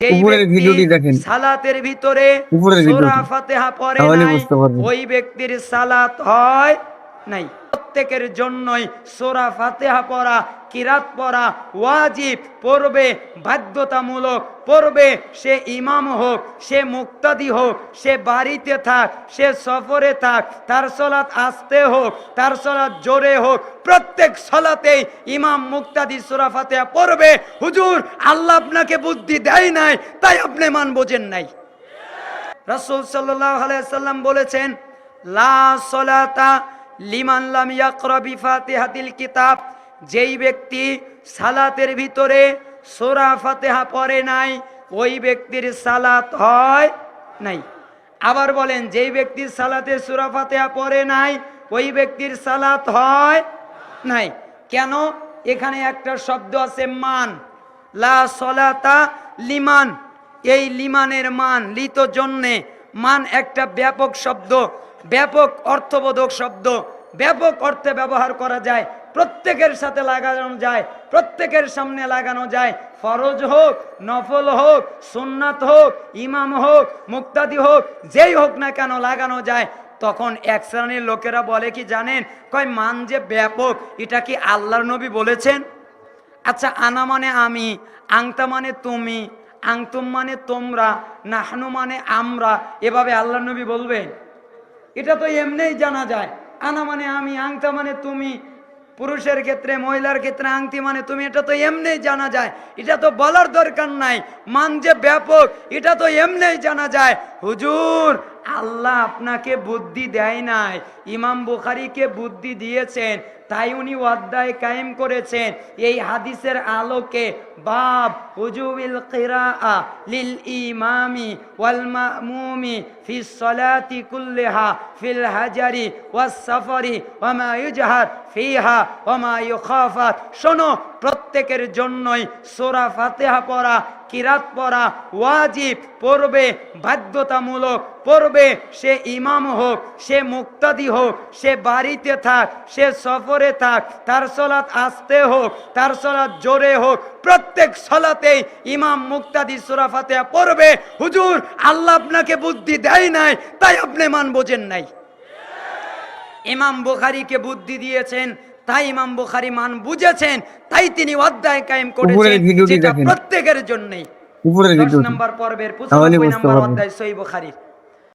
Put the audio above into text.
উপরের ভিডিওটি দেখেন, সালাতের ভিতরে সূরা ফাতিহা পড়ে নাই, ওই ব্যক্তির সালাত হয় নাই। প্রত্যেকের জন্যই সূরা ফাতিহা পড়া, কিরাত পড়া ওয়াজিব, পড়বে, বাধ্যতামূলক পড়বে। সে ইমাম হোক, সে মুক্তাদি হোক, সে বাড়িতে থাক, সে সফরে থাক, তার সালাত আস্তে হোক, তার সালাত জোরে হোক, প্রত্যেক সালাতেই ইমাম মুক্তাদি সূরা ফাতিহা পড়বে। হুজুর, আল্লাহ আপনাকে বুদ্ধি দেয় নাই তাই আপনি মান বোঝেন নাই। রাসূল সাল্লাল্লাহু আলাইহি ওয়াসাল্লাম বলেছেন, লা সালাতা লিমান লাম ইয়াকরা বিফাতিহাতিল কিতাব। যেই ব্যক্তি সালাতের ভিতরে সূরা ফাতিহা পড়ে নাই, ওই ব্যক্তির সালাত হয় নাই। আবার বলেন, যেই ব্যক্তি সালাতে সূরা ফাতিহা পড়ে নাই, ওই ব্যক্তির সালাত হয় নাই। কেন? এখানে একটা শব্দ আছে মান, লা সালাতা লিমান। এই লিমানের মান, লিত জন্যে, মান একটা ব্যাপক শব্দ, ব্যাপক অর্থবোধক শব্দ, ব্যাপক অর্থে ব্যবহার করা যায়, প্রত্যেকের সাথে লাগানো যায়, প্রত্যেকের সামনে লাগানো যায়। ফরজ হোক, নফল হোক, সুন্নাত হোক, ইমাম হোক, মুক্তাদি হোক, যেই হোক না কেন লাগানো যায়। তখন এক শ্রেণীর লোকেরা বলে কি জানেন, কয় মান যে ব্যাপক, এটা কি আল্লাহর নবী বলেছেন? আচ্ছা, আনা মানে আমি, আংতা মানে তুমি, আংতুম মানে তোমরা, নাহনু মানে আমরা, এভাবে আল্লাহর নবী বলবেন? এটা তো এমনিই জানা যায়। আনা মানে আমি, আংতা মানে তুমি, পুরুষের ক্ষেত্রে, মহিলার ক্ষেত্রে আংটি মানে তুমি, এটা তো এমনিই জানা যায়, এটা তো বলার দরকার নাই। মান যে ব্যাপক, এটা তো এমনিই জানা যায়। হুজুর, আল্লাহ আপনাকে বুদ্ধি দেয় নাই, ইমাম বুখারীকে বুদ্ধি দিয়েছেন, তাই উনি অধ্যায় কায়েম করেছেন এই হাদিসের আলোকে। বাব উজুবিল কিরাআ লিল ইমামি ওয়াল মামুমি ফিস সালাতি কুল্লিহা ফিল হাজারি ওয়াস সাফারি ওয়া মা ইউজহার ফিহা ওয়া মা ইউখাফাত। শোনো, প্রত্যেকের জন্যই সূরা ফাতিহা পড়া, কিরাত পড়া ওয়াজিব, পড়বে, বাধ্যতামূলক পড়বে। সে ইমাম হোক, সে মুক্তাদি হোক, সে বাড়িতে থাক, সে সফরে থাক, তার সালাত আস্তে হোক, তার সালাত জোরে হোক, প্রত্যেক সালাতেই ইমাম মুক্তাদি সূরা ফাতিহা পড়বে। হুজুর, আল্লাহ আপনাকে বুদ্ধি দেয় নাই তাই আপনি মান বোঝেন নাই। ইমাম বুখারীকে বুদ্ধি দিয়েছেন, তাই ইমাম বুখারী মান বুঝেছেন, তাই তিনি অধ্যায় কায়েম করেছেন, যেটা প্রত্যেকের জন্যই। 10 নম্বর পর্বের 95 নম্বর অধ্যায় সহিহ বুখারীর।